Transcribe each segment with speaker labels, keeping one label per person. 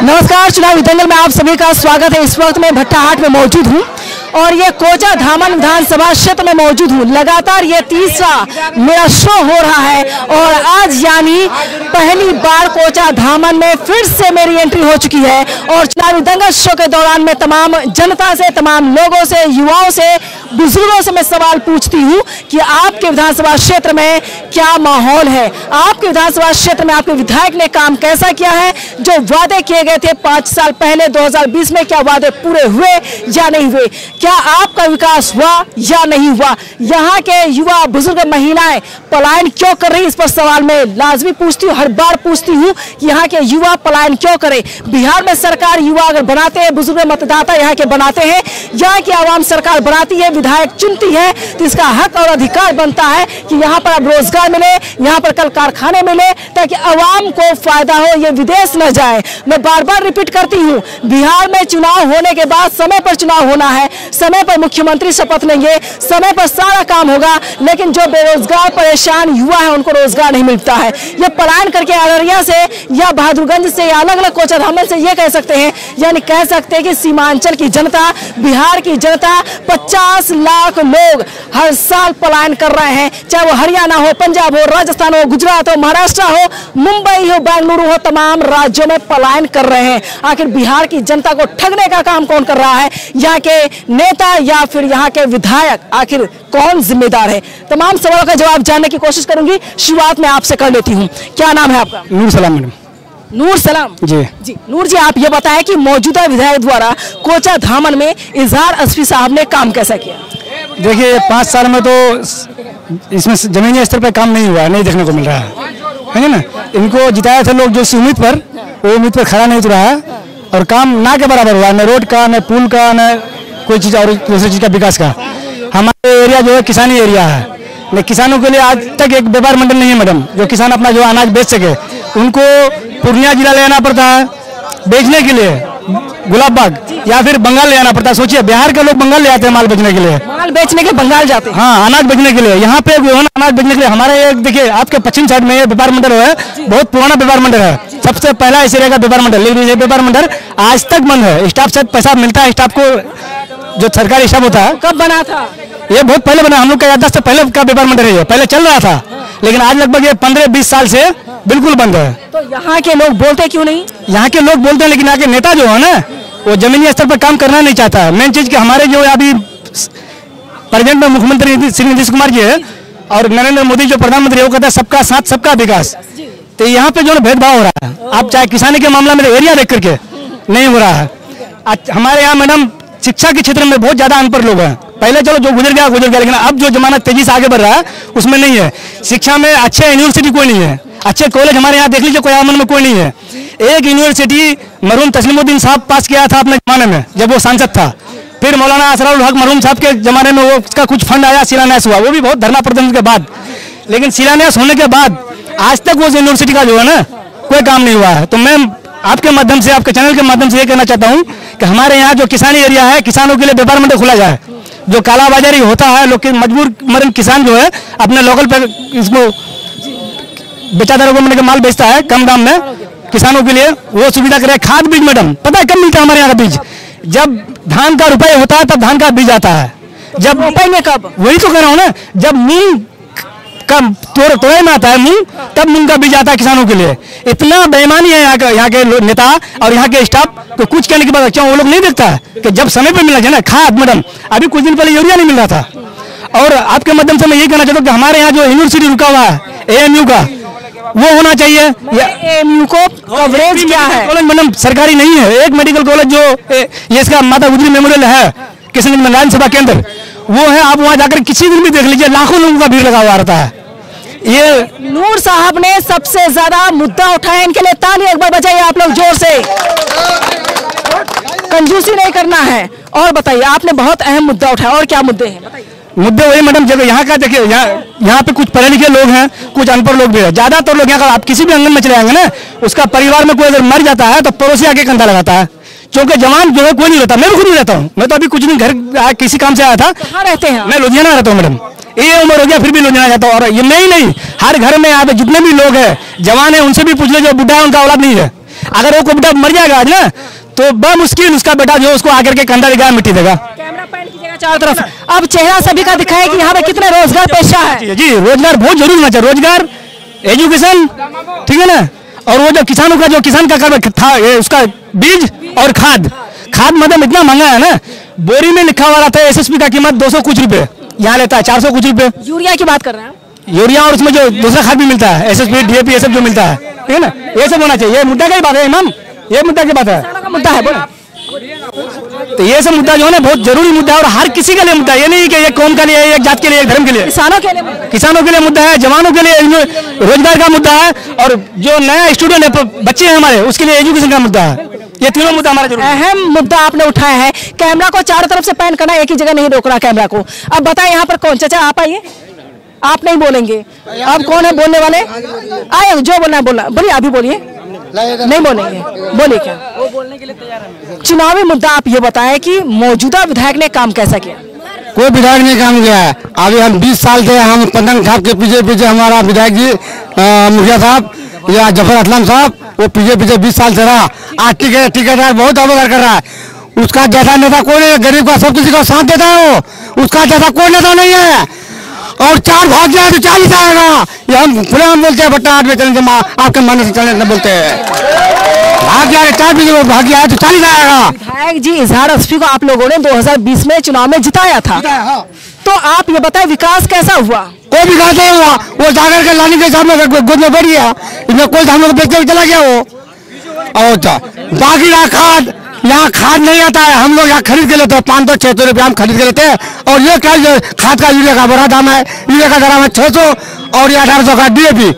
Speaker 1: नमस्कार, चुनावी दंगल में आप सभी का स्वागत है। इस वक्त मैं भट्टाहाट में मौजूद हूं और ये कोचा धामन विधानसभा क्षेत्र में मौजूद हूं। लगातार ये तीसरा मेरा शो हो रहा है और आज यानी पहली बार कोचा धामन में फिर से मेरी एंट्री हो चुकी है। और चुनावी दंगल शो के दौरान मैं तमाम जनता से, तमाम लोगों से, युवाओं से, बुजुर्गों से मैं सवाल पूछती हूँ कि आपके विधानसभा क्षेत्र में क्या माहौल है, आपके विधानसभा क्षेत्र में आपके विधायक ने काम कैसा किया है, जो वादे किए गए थे 5 साल पहले 2020 में, क्या वादे पूरे हुए या नहीं हुए, क्या आपका विकास हुआ या नहीं हुआ। यहाँ के युवा, बुजुर्ग, महिलाएं पलायन क्यों कर रही, इस पर सवाल मैं लाजमी पूछती हूँ, हर बार पूछती हूँ कि यहाँ के युवा पलायन क्यों करें। बिहार में सरकार युवा अगर बनाते हैं, बुजुर्ग मतदाता यहाँ के बनाते हैं, यहाँ की आवाम सरकार बनाती है, विधायक चुनती है, तो इसका हक और अधिकार बनता है कि यहाँ पर अब रोजगार मिले, यहाँ पर कल कारखाने मिले, ताकि आवाम को फायदा हो, ये विदेश न जाए। मैं बार बार रिपीट करती हूँ, बिहार में चुनाव होने के बाद समय पर चुनाव होना है, समय पर मुख्यमंत्री शपथ लेंगे, समय पर सारा काम होगा, लेकिन जो बेरोजगार परेशान युवा है उनको रोजगार नहीं मिलता है। ये पलायन करके अररिया से या बहादुरगंज से या अलग अलग कोचा धामन से ये कह सकते हैं, यानी कह सकते हैं कि सीमांचल की जनता, बिहार की जनता, 50 लाख लोग हर साल पलायन कर रहे हैं, चाहे वो हरियाणा हो, पंजाब हो, राजस्थान हो, गुजरात हो, महाराष्ट्र हो, मुंबई हो, बेंगलुरु हो, तमाम राज्यों में पलायन कर रहे हैं। आखिर बिहार की जनता को ठगने का काम कौन कर रहा है, यहाँ के नेता या फिर यहाँ के विधायक, आखिर कौन जिम्मेदार है। तमाम सवालों का जवाब जानने की कोशिश करूंगी। शुरुआत में आपसे कर लेती हूँ, क्या नाम है आपका?
Speaker 2: नूर सलाम मैडम।
Speaker 1: नूर सलाम जी। नूर जी, आप ये बताएं कि मौजूदा विधायक द्वारा कोचा धामन में इजहार असफी साहब ने काम कैसा किया?
Speaker 2: देखिए, 5 साल में तो इसमें जमीनी स्तर पर काम नहीं हुआ, नहीं देखने को मिल रहा है ना। इनको जिताया था लोग जो उम्मीद पर, वो उम्मीद पर खड़ा नहीं उतरा है और काम ना के बराबर हुआ, न रोड का, न पुल का, न कोई चीज़ और दूसरी चीज़ का विकास का। हमारे एरिया जो है किसानी एरिया है, लेकिन किसानों के लिए आज तक एक व्यापार मंडल नहीं है मैडम, जो किसान अपना जो अनाज बेच सके। उनको पूर्णिया जिला ले आना पड़ता है बेचने के लिए, गुलाबबाग, या फिर बंगाल ले आना पड़ता है। सोचिए, बिहार के लोग बंगाल ले आते हैं माल बेचने के लिए,
Speaker 1: माल बेचने के बंगाल जाते हैं।
Speaker 2: हाँ, अनाज बेचने के लिए। यहाँ पे अनाज बेचने के लिए हमारे एक, देखिए आपके पश्चिम साइड में ये व्यापार मंडल है, बहुत पुराना व्यापार मंडल है, सबसे पहला इस एरिया का व्यापार मंडल, लेकिन ये व्यापार मंडल आज तक बंद है। स्टाफ से पैसा मिलता है, स्टाफ को जो सरकारी स्टाफ होता है।
Speaker 1: कब बना था
Speaker 2: ये? बहुत पहले बना, हम लोग का 10 से पहले का व्यापार मंडल है ये, पहले चल रहा था, लेकिन आज लगभग ये 15-20 साल से बिल्कुल बंद है।
Speaker 1: तो यहाँ के लोग बोलते क्यों नहीं?
Speaker 2: यहाँ के लोग बोलते हैं, लेकिन यहाँ के नेता जो है ना, वो जमीनी स्तर पर काम करना नहीं चाहता है। मेन चीज कि हमारे जो अभी प्रेजेंट में मुख्यमंत्री श्री नीतीश कुमार जी है और नरेंद्र मोदी जो प्रधानमंत्री है, वो कहता है सबका साथ सबका विकास। तो यहाँ पे जो भेदभाव हो रहा है, आप चाहे किसानी के मामला में एरिया देख करके नहीं हो रहा है। हमारे यहाँ मैडम शिक्षा के क्षेत्र में बहुत ज्यादा अनपढ़ लोग हैं। पहले चलो जो गुजर गया, लेकिन अब जो जमाना तेजी से आगे बढ़ रहा है उसमें नहीं है। शिक्षा में अच्छे यूनिवर्सिटी कोई नहीं है, अच्छे कॉलेज हमारे यहाँ देख लीजिए, कोई आमन में कोई नहीं है। एक यूनिवर्सिटी मरहूम तस्लीमुद्दीन साहब पास किया था अपने जमाने में, जब वो सांसद था। फिर मौलाना असरारुल हक मरहूम साहब के जमाने में वो उसका कुछ फंड आया, शिलान्यास हुआ, वो भी बहुत धरना प्रदर्शन के बाद। लेकिन शिलान्यास होने के बाद आज तक वो यूनिवर्सिटी का जो है ना, कोई काम नहीं हुआ है। तो मैं आपके माध्यम से, आपके चैनल के माध्यम से ये कहना चाहता हूँ कि हमारे यहाँ जो किसानी एरिया है, किसानों के लिए व्यापार मंडल खुला जाए। जो कालाबाजारी होता है, लोग मजबूर मरन किसान जो है अपने लोकल पे इसको बेचादारों को मिलकर माल बेचता है कम दाम में, किसानों के लिए वो सुविधा करे। खाद बीज मैडम पता है कब मिलता है हमारे यहाँ का बीज? जब धान का रुपये होता है तब धान का बीज आता है। जब रुपये में कब? वही तो कह रहा हूँ ना, जब मूंग का तोड़े में आता है मूंग, तब मूंग का बीज आता है किसानों के लिए। इतना बेईमानी है यहाँ के नेता और यहाँ के स्टाफ। तो कुछ कहने के बाद क्यों वो लोग नहीं देखता है कि जब समय पे मिला जाए ना खाद मैडम, अभी कुछ दिन पहले यूरिया नहीं मिल रहा था। और आपके माध्यम से मैं ये कहना चाहता हूँ कि हमारे यहाँ जो यूनिवर्सिटी रुका हुआ है AMU का, वो होना चाहिए।
Speaker 1: AMU को कवरेज क्या है?
Speaker 2: कॉलेज मैडम सरकारी नहीं है। एक मेडिकल कॉलेज जो ये इसका माता गुजरी मेमोरियल है किशनगंज में, नारायण सभा केंद्र, वो है। आप वहाँ जाकर किसी दिन भी देख लीजिए, लाखों लोगों का भीड़ लगा हुआ रहता है। ये
Speaker 1: नूर साहब ने सबसे ज्यादा मुद्दा उठाया, इनके लिए ताली एक बार बजाइए आप लोग जोर से। कंजूसी नहीं करना है। और बताइए, आपने बहुत अहम मुद्दा उठाया, और क्या मुद्दे हैं बताइए?
Speaker 2: मुद्दे वही मैडम, जगह यहाँ का देखिए, यहाँ पे कुछ पढ़े लिखे लोग हैं, कुछ अनपढ़ लोग भी है। ज्यादातर लोग यहाँ का, आप किसी भी आंगन में चले आएंगे ना, उसका परिवार में कोई अगर मर जाता है तो पड़ोसी आके कंधा लगाता है, क्योंकि जवान जो है कोई नहीं रहता। मैं भी खुद नहीं रहता हूँ, मैं तो अभी कुछ दिन घर किसी काम से आया था।
Speaker 1: कहाँ रहते हैं?
Speaker 2: मैं लुधियाना रहता हूँ मैडम, ये उम्र हो गया फिर भी लुधियाना जाता हूँ। और ये मैं ही नहीं, हर घर में यहाँ पे जितने भी लोग हैं जवान है, उनसे भी पूछ लीजिए, बुढ़ा है उनका औलाद नहीं है। अगर वो कोई बेटा मर जाएगा आज ना, तो बमुश्किल उसका बेटा जो उसको आकर के कंधा दिखाया मिट्टी देगा।
Speaker 1: कैमरा पॉइंट कीजिएगा चारों तरफ। अब चेहरा सभी का दिखाए कि यहाँ पे कितने रोजगार पेशा है।
Speaker 2: जी, रोजगार बहुत जरूरी होना चाहिए, रोजगार, एजुकेशन, ठीक है ना। और वो जो किसानों का, जो किसान का कर था उसका बीज और खाद मतलब इतना महंगा है ना, बोरी में लिखा हुआ रहता है एसएसपी का कीमत 200 कुछ रुपए, यहाँ लेता है 400 कुछ रुपए।
Speaker 1: यूरिया की बात कर रहे हैं,
Speaker 2: यूरिया और उसमें जो दूसरा खाद भी मिलता है, एसएसपी, डीएपी, ये सब जो मिलता है, ठीक है ना, ये सब होना चाहिए। ये मुद्दा की बात है इमाम, ये मुद्दा की बात है,
Speaker 1: किसानों का मुद्दा है। बोलो।
Speaker 2: तो ये सब मुद्दा जो है ना बहुत जरूरी मुद्दा है और हर किसी के लिए मुद्दा है। ये नहीं कि एक कौम के लिए, एक जात के लिए, एक धर्म के लिए,
Speaker 1: किसानों के लिए मुद्दा है।
Speaker 2: किसानों के लिए मुद्दा है, जवानों के लिए रोजगार का मुद्दा है, और जो नया स्टूडेंट है, बच्चे हैं हमारे, उसके लिए एजुकेशन का मुद्दा है। ये तीनों मुद्दा हमारा जरूरी है।
Speaker 1: अहम मुद्दा आपने उठाया है। कैमरा को चारों तरफ से पैन करना, एक ही जगह नहीं रोकना कैमरा को। अब बताएं यहाँ पर कौन, चाचा आप आइए। आप नहीं बोलेंगे, अब कौन है बोलने वाले? आए, जो बोलना है बोलना, बोलिए, अभी बोलिए। नहीं बोलेंगे, बोलिए क्या वो बोलने के लिए तैयार है। चुनावी मुद्दा आप ये बताएं कि मौजूदा विधायक ने काम कैसा किया?
Speaker 3: कोई विधायक ने काम किया है। अभी हम 20 साल से हम पतंग छाप के पीछे हमारा विधायक जी मुखिया साहब या जफर असलम साहब, वो पीछे 20 साल से रहा। आज ठेकेदार बहुत अवगर कर रहा है। उसका जैसा नेता कोई नहीं, गरीब का सब किसी का साथ देता है, वो उसका जैसा कोई नेता नहीं है। और 4 भाग जाए तो 40 आएगा, ये हम खुले हम बोलते हैं। भट्टा 8 में चलने आपके मन से चलने बोलते हैं, भाग जाए 4 बजे भाग जाए तो 40 आएगा।
Speaker 1: विधायक जी इजहार असफी को आप लोगों ने 2020 में चुनाव में जिताया था, तो आप ये बताएं विकास कैसा हुआ?
Speaker 3: कोई विकास नहीं हुआ। वो जाकर के लानी के सामने गोद में बैठ गया, इसमें कोई हम लोग बेचते हुए चला गया वो। और बाकी खाद, यहाँ खाद नहीं आता है, हम लोग यहाँ खरीद के लेते हैं। 500-600 रुपये हम खरीद के लेते हैं। और ये क्या खाद का यूरिया का बड़ा दाम है, यूरिया का दाम है 600 और ये 1800 का डीएपी,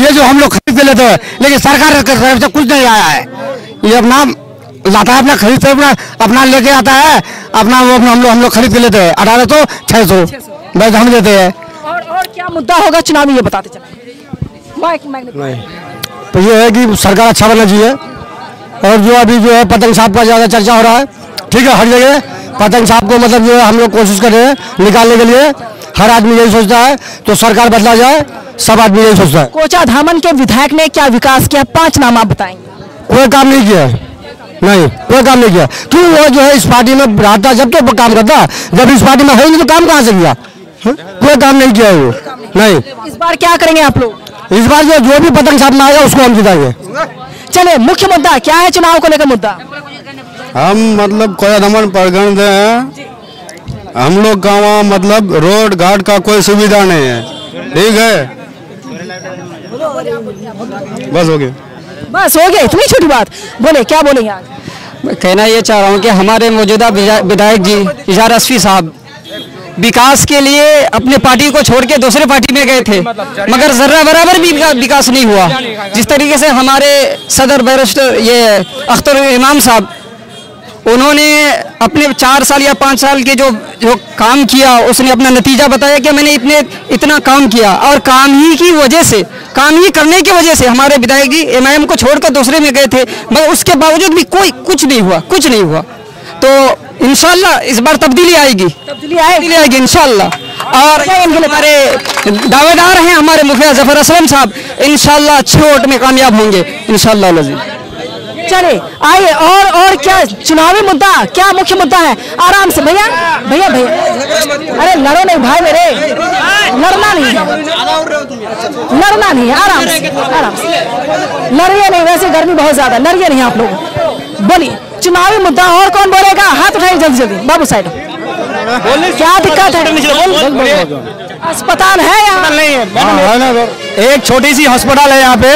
Speaker 3: ये जो हम लोग खरीद के लेते हैं। लेकिन सरकार की तरफ से कुछ नहीं आया है। ये अपना लाता है, अपना खरीद से अपना लेके आता है, अपना वो हम लोग खरीद के लेते हैं 1800-600 बस हम देते हैं।
Speaker 1: और क्या मुद्दा होगा चुनावी, ये बताते चले।
Speaker 3: तो ये है कि सरकार अच्छा बनना चाहिए। और जो अभी जो है पतंग साहब का ज़्यादा चर्चा हो रहा है, ठीक है, हर जगह पतंग साहब को मतलब जो है हम लोग कोशिश कर रहे हैं निकालने के लिए। हर आदमी यही सोचता है तो सरकार बदला जाए, सब आदमी यही सोचता है।
Speaker 1: कोचा धामन के विधायक ने क्या विकास किया? 5 नाम आप बताएंगे।
Speaker 3: कोई काम नहीं किया, नहीं कोई काम नहीं किया। क्यों? वो जो है इस पार्टी में रहता जब तो काम करता, जब इस पार्टी में है नहीं तो काम कहाँ से किया? कोई काम नहीं किया वो, नहीं।
Speaker 1: इस बार क्या करेंगे आप लोग?
Speaker 3: इस बार जो भी पतंग साहब में आएगा उसको हम जिताएंगे।
Speaker 1: चले, मुख्य मुद्दा क्या है चुनाव को लेकर? मुद्दा
Speaker 3: हम मतलब कोया दमन प्रखंड हैं, हम लोग का वहाँ मतलब रोड घाट का कोई सुविधा नहीं है, ठीक है। बस हो गया,
Speaker 1: बस हो गया, इतनी छोटी बात। बोले, क्या बोलेंगे आज?
Speaker 4: मैं कहना ये चाह रहा हूँ कि हमारे मौजूदा विधायक जी इजहार असफी साहब विकास के लिए अपने पार्टी को छोड़ के दूसरे पार्टी में गए थे, मगर जर्रा बराबर भी विकास नहीं हुआ। जिस तरीके से हमारे सदर बैरिस्टर ये अख्तर इमाम साहब, उन्होंने अपने 4 साल या 5 साल के जो काम किया, उसने अपना नतीजा बताया कि मैंने इतना काम किया। और काम ही की वजह से, काम ही करने की वजह से हमारे विधायक जी एमआईएम को छोड़कर दूसरे में गए थे, मगर उसके बावजूद भी कुछ नहीं हुआ। तो इंशाल्लाह इस बार तब्दीली आएगी इंशाल्लाह। और हमारे दावेदार हैं हमारे मुखिया जफर असलम साहब, इंशाल्लाह अच्छे वोट में कामयाब होंगे इंशाल्लाह।
Speaker 1: चले आइए, और क्या चुनावी मुद्दा, क्या मुख्य मुद्दा है? आराम से भैया, अरे लड़ो नहीं भाई मेरे, लड़ना नहीं है, आराम से लड़िए नहीं, वैसे गर्मी बहुत ज्यादा, लड़िए नहीं आप लोग। बोलिए चुनावी मुद्दा, और कौन बोलेगा? हाथ उठाइए जल्दी बाबू साइड। क्या दिक्कत है? अस्पताल है यहाँ
Speaker 2: नहीं है, एक छोटी सी अस्पताल है यहाँ पे,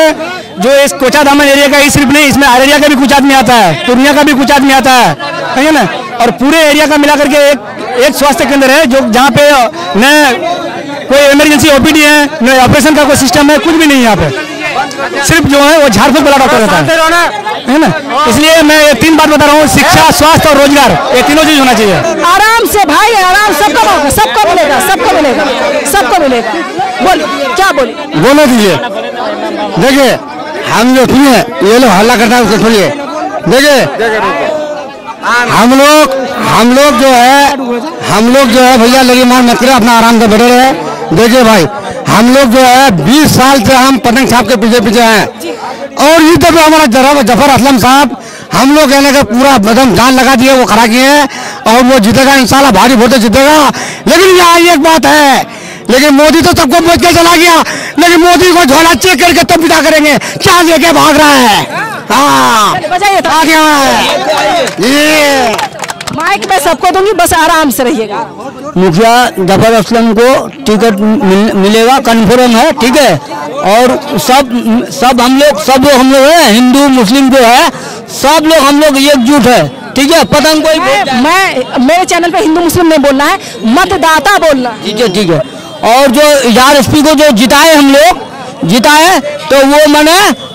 Speaker 2: जो इस कोचा धामन एरिया का ही सिर्फ नहीं, इसमें अररिया का भी कुछ आदमी आता है, पूर्णिया का भी कुछ आदमी आता है, ठीक है ना। और पूरे एरिया का मिला करके एक स्वास्थ्य केंद्र है, जो जहाँ पे न कोई इमरजेंसी ओपीडी है, न ऑपरेशन का कोई सिस्टम है, कुछ भी नहीं है यहाँ पे। सिर्फ जो है वो झाड़-फूक वाला डॉक्टर रहता है ना। इसलिए मैं ये 3 बात बता रहा हूँ, शिक्षा, स्वास्थ्य और रोजगार, ये तीनों चीज होना चाहिए।
Speaker 1: आराम से भाई, आराम, सबको मिलेगा। बोलिए, क्या बोले
Speaker 3: दीजिए। देखिए हम जो सुनिए, ये लोग हल्ला करता है, उसको सुनिए। देखिए हम लोग जो है भैया लगी मार मत करे, अपना आराम से बैठे रहे। देखिए भाई, हम लोग जो है 20 साल से हम पतंग छाप के पीछे हैं, और इधर हमारा जफर असलम साहब, हम लोग कहने का पूरा बदम जान लगा दिए, वो खड़ा किए हैं और वो जीतेगा इंशाल्लाह, भारी वोट जीतेगा। लेकिन यहाँ एक बात है, लेकिन मोदी तो सबको बेच के चला गया, लेकिन मोदी को झोला चेक करके तो विदा करेंगे, क्या लेके भाग रहा है। हाँ आ गया है ये
Speaker 1: माइक मैं सबको दूंगी, बस आराम से रहिएगा।
Speaker 4: मुखिया जफर असलम को टिकट मिलेगा, कन्फर्म है, ठीक है। और सब हम लोग हैं, हिंदू मुस्लिम जो है सब लोग हम लोग एकजुट है, ठीक है। पतंग कोई
Speaker 1: मैं मेरे चैनल पे हिंदू मुस्लिम नहीं बोलना है, मतदाता बोलना है,
Speaker 4: ठीक है, ठीक है। और जो यार एसपी को जो जिताए हम लोग जिताए, तो वो मैंने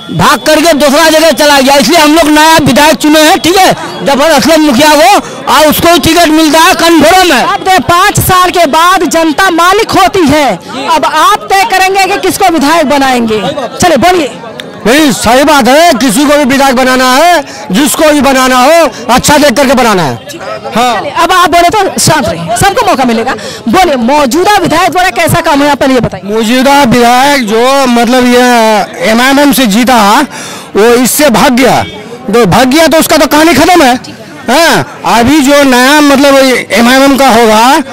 Speaker 4: भाग करके दूसरा जगह चला गया, इसलिए हम लोग नया विधायक चुने हैं, ठीक है, जफर असलम मुखिया को, और उसको टिकट मिलता है, कन्फर्म है।
Speaker 1: अब 5 साल के बाद जनता मालिक होती है, अब आप तय करेंगे कि किसको विधायक बनाएंगे। चले बोलिए।
Speaker 3: नहीं, सही बात है, किसी को भी विधायक बनाना है, जिसको भी बनाना हो अच्छा देख करके बनाना है। हाँ
Speaker 1: अब आप बोले तो शांत रहिए, सबको मौका मिलेगा। बोले मौजूदा विधायक द्वारा कैसा काम है, पहले ये बताइए।
Speaker 3: मौजूदा विधायक जो मतलब ये एमआईएम से जीता, वो इससे भाग गया, तो उसका तो कहानी खत्म है। हाँ, अभी जो नया मतलब एमआईएम का होगा,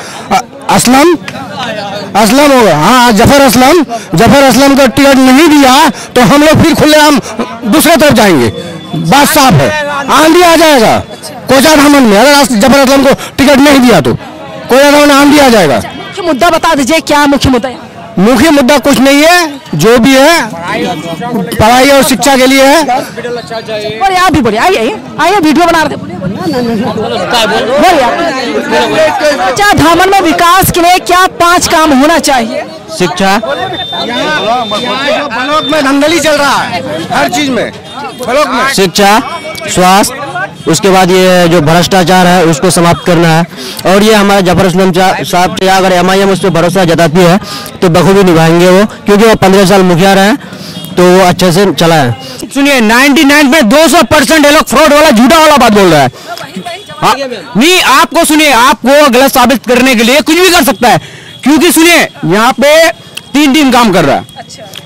Speaker 3: असलम होगा, हाँ जफर असलम को टिकट नहीं दिया तो हम लोग फिर खुलेआम दूसरे तरफ जाएंगे, बात साफ है। आंधी आ जाएगा कोचा धामन में, अगर जफर असलम को टिकट नहीं दिया तो कोचा धामन में आंधी आ जाएगा।
Speaker 1: मुख्य मुद्दा बता दीजिए, क्या मुख्य मुद्दा है?
Speaker 3: मुख्य मुद्दा कुछ नहीं है, जो भी है पढ़ाई और शिक्षा के लिए है।
Speaker 1: बोलिए, आप भी बोलिए, आइए वीडियो बना रहे थे, कोचा धामन में विकास के लिए क्या 5 काम होना चाहिए?
Speaker 4: शिक्षा,
Speaker 3: ब्लॉक में धंधली चल रहा है, हर चीज में ब्लॉक में।
Speaker 4: शिक्षा, स्वास्थ्य, उसके बाद ये जो भ्रष्टाचार है उसको समाप्त करना है। और ये हमारे जफर असलम साहब से अगर एमआईएम उस पर भरोसा जताती है तो बखूबी निभाएंगे वो, क्योंकि वो 15 साल मुखिया रहे तो वो अच्छे से चला है।
Speaker 2: सुनिए 99 में 200% ये लोग फ्रॉड वाला झूठा वाला बात बोल रहा है। हाँ, नहीं आपको सुनिए, आपको गलत साबित करने के लिए कुछ भी कर सकता है, क्योंकि सुनिए यहाँ पे 3 टीम काम कर रहा है,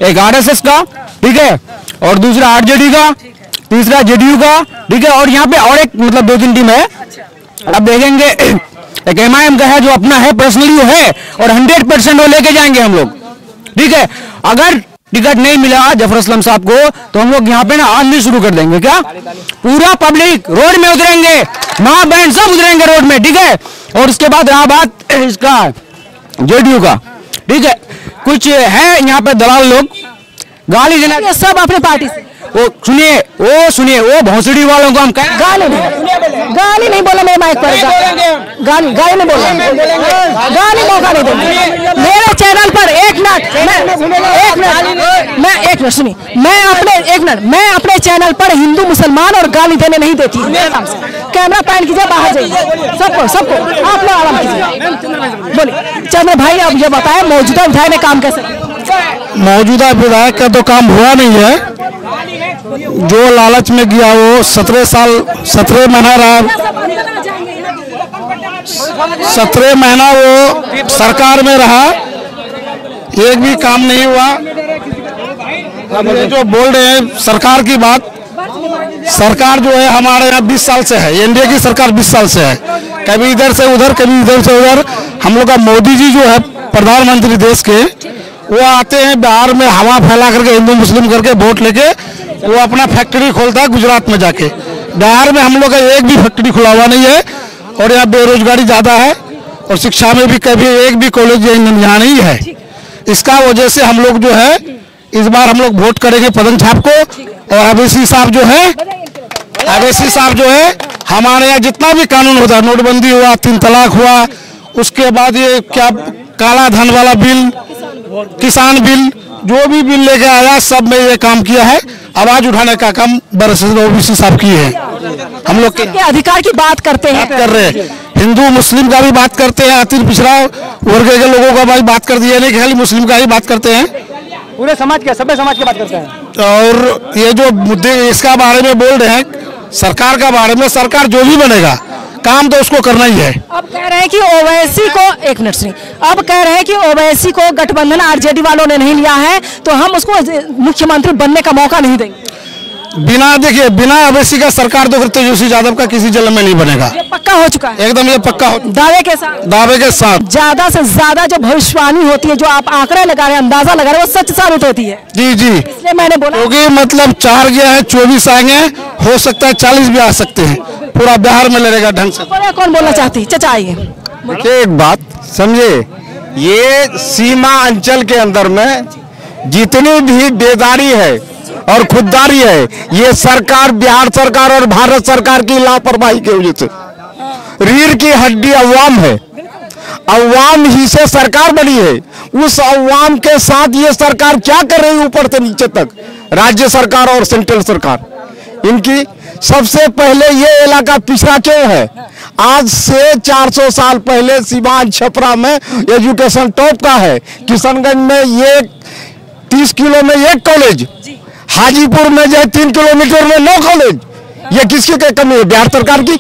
Speaker 2: एक आरएसएस का, ठीक है, और दूसरा आरजेडी का, तीसरा जेडीयू का, ठीक है, और यहाँ पे और एक मतलब 2-3 टीम है। अब देखेंगे एक एमआईएम का है जो अपना है, पर्सनली वो है, और 100% वो लेके जाएंगे हम लोग, ठीक है। अगर टिकट नहीं मिला जफर असलम साहब को तो हम लोग यहाँ पे ना आंदोलन शुरू कर देंगे, क्या पूरा पब्लिक रोड में उतरेंगे, माँ बहन सब उतरेंगे रोड में, ठीक है। और उसके बाद रहा बात इसका जेडीयू का, ठीक है, कुछ है यहाँ पे दलाल लोग गाली देना,
Speaker 1: ये सब अपने पार्टी से।
Speaker 2: वो सुनिए वो भोसड़ी वालों को हम कहें,
Speaker 1: गाली नहीं बोला मैं माइक पर, गाली नहीं बोला, गाली मौका नहीं देंगे मेरे चैनल पर। एक मिनट सुनिए, मैं अपने चैनल पर हिंदू मुसलमान और गाली देने नहीं देती। कैमरा पैन कीजिए, बाहर जाइए, सबको आप लोग आराम कीजिए। बोलिए चंद्र भाई, अब ये बताएं मौजूदा विधायक ने काम कैसे किया?
Speaker 3: मौजूदा विधायक का तो काम हुआ नहीं है, जो लालच में गया वो 17 महीना रहा, 17 महीना वो सरकार में रहा, एक भी काम नहीं हुआ। अब ये जो बोल रहे हैं सरकार की बात, सरकार जो है हमारे यहाँ 20 साल से है, एनडीए की सरकार 20 साल से है, कभी इधर से उधर, कभी इधर से उधर। हम लोग का मोदी जी जो है प्रधानमंत्री देश के, वो आते हैं बिहार में हवा फैला करके, हिंदू मुस्लिम करके वोट लेके वो अपना फैक्ट्री खोलता है गुजरात में जाके। बिहार में हम लोग का एक भी फैक्ट्री खुला हुआ नहीं है, और यहाँ बेरोजगारी ज़्यादा है, और शिक्षा में भी कभी एक भी कॉलेज यहाँ नहीं है। इसका वजह से हम लोग जो है इस बार हम लोग वोट करेंगे पदम छाप को। और अवैसी साहब जो है हमारे यहाँ जितना भी कानून होता है, नोटबंदी हुआ, 3 तलाक हुआ, उसके बाद ये क्या काला धन वाला बिल, किसान बिल, जो भी बिल लेके आया सब में ये काम किया है। आवाज उठाने का काम ओबीसी साहब की है। हम लोग के
Speaker 1: अधिकार की बात करते हैं,
Speaker 3: कर रहे हैं, हिंदू मुस्लिम का भी बात करते हैं, अति पिछड़ा वर्ग के लोगों का भी बात कर दिया, नहीं खाली मुस्लिम का ही बात करते हैं,
Speaker 2: पूरे समाज का, सभ्य समाज की बात करते हैं।
Speaker 3: और ये जो मुद्दे इसका बारे में बोल रहे हैं, सरकार का बारे में, सरकार जो भी बनेगा काम तो उसको करना ही है।
Speaker 1: अब कह रहे हैं कि ओवैसी को, एक मिनट सुनिए, अब कह रहे हैं कि ओवैसी को गठबंधन आरजेडी वालों ने नहीं लिया है तो हम उसको मुख्यमंत्री बनने का मौका नहीं देंगे।
Speaker 3: बिना देखिए बिना अवैसी का सरकार तो फिर तेजस्वी यादव का किसी जन्म में नहीं बनेगा।
Speaker 1: ये पक्का हो चुका है
Speaker 3: एकदम ये पक्का
Speaker 1: दावे के साथ।
Speaker 3: दावे के साथ
Speaker 1: ज्यादा से ज्यादा जो भविष्यवाणी होती है, जो आप आंकड़े लगा रहे हैं, अंदाजा लगा रहे हैं, वो सच साबित होती है।
Speaker 3: जी जी,
Speaker 1: इसलिए मैंने बोला
Speaker 3: क्योंकि मतलब 4 गया है, 24 आएंगे, हो सकता है 40 भी आ सकते हैं। पूरा बिहार में लड़ेगा ढंग से।
Speaker 1: कौन बोलना चाहती है? चाचा आइए।
Speaker 3: देखिए एक बात समझे, ये सीमा अंचल के अंदर में जितनी भी बेदारी है और खुददारी है, ये सरकार, बिहार सरकार और भारत सरकार की लापरवाही की वजह से। रीढ़ की हड्डी अवाम है, अवाम ही से सरकार बनी है। उस अवाम के साथ ये सरकार क्या कर रही है ऊपर से नीचे तक, राज्य सरकार और सेंट्रल सरकार इनकी। सबसे पहले ये इलाका पिछड़ा क्यों है? आज से 400 साल पहले सीवान छपरा में एजुकेशन टॉप का है। किशनगंज में ये 30 किलो में 1 कॉलेज, हाजीपुर में जो 3 किलोमीटर में 9 कॉलेज। ये किसकी कमी है? बिहार सरकार की,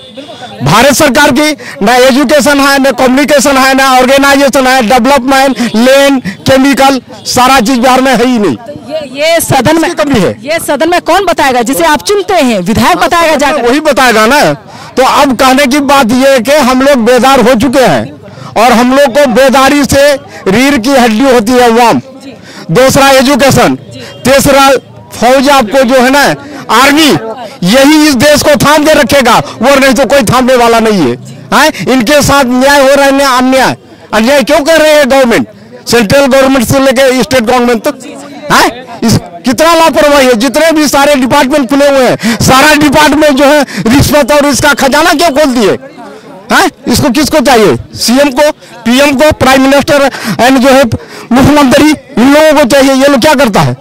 Speaker 3: भारत सरकार की। ना एजुकेशन है, ना कम्युनिकेशन है, ना ऑर्गेनाइजेशन है, डेवलपमेंट, लेन, केमिकल, सारा चीज बिहार में है ही नहीं।
Speaker 1: ये सदन में
Speaker 3: कमी है।
Speaker 1: ये सदन में कौन बताएगा? जिसे आप चुनते हैं विधायक बताएगा जाकर।
Speaker 3: वही बताएगा ना। तो अब कहने की बात यह है कि हम लोग बेदार हो चुके हैं और हम लोग को बेदारी से रीढ़ की हड्डी होती है अवाम। दूसरा एजुकेशन, तीसरा फौज, आपको जो है ना आर्मी, यही इस देश को थाम के रखेगा, वो नहीं तो कोई थामने वाला नहीं है। इनके साथ न्याय हो रहा है, अन्याय अन्याय क्यों कर रहे हैं गवर्नमेंट, सेंट्रल गवर्नमेंट से लेकर स्टेट गवर्नमेंट तक? कितना लापरवाही है। जितने भी सारे डिपार्टमेंट खुले हुए हैं, सारा डिपार्टमेंट जो है रिश्वत और इसका खजाना क्यों खोल दिए? इसको किसको चाहिए? सीएम को, पीएम को, प्राइम मिनिस्टर एंड जो है मुख्यमंत्री, इन लोगों को चाहिए। ये लोग क्या करता है?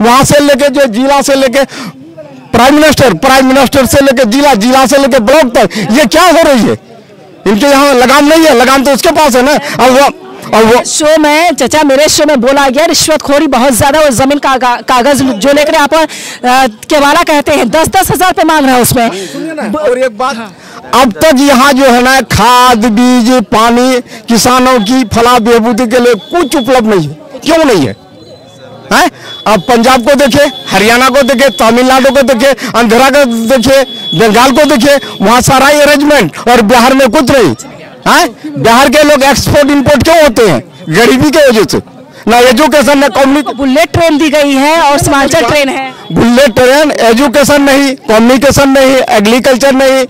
Speaker 3: वहां से लेके जो जिला से लेके प्राइम मिनिस्टर से लेके जिला, जिला से लेके ब्लॉक तक, ये क्या हो रही है? इनके यहाँ लगाम नहीं है, लगाम तो उसके पास है ना। अब वो
Speaker 1: शो में चाचा, मेरे शो में बोला गया रिश्वतखोरी बहुत ज्यादा, और जमीन का कागज जो लेकर आप केवाला कहते हैं 10-10 हजार पे मांग रहा है उसमें।
Speaker 3: और एक बात, अब तक यहाँ जो है ना खाद, बीज, पानी किसानों की फला बेबूदी के लिए कुछ उपलब्ध नहीं है। क्यों नहीं है? अब पंजाब को देखे, हरियाणा को देखे, तमिलनाडु को देखे, आंध्रा को देखे, बंगाल को देखे, वहाँ सारा अरेंजमेंट, और बिहार में कुछ नहीं। बिहार के लोग एक्सपोर्ट इंपोर्ट क्यों होते हैं? गरीबी की वजह से। ना एजुकेशन, ना कम्युनिकेशन।
Speaker 1: बुलेट ट्रेन दी गई है और सीमांचल ट्रेन है।
Speaker 3: बुलेट ट्रेन, एजुकेशन नहीं, कम्युनिकेशन नहीं, एग्रीकल्चर नहीं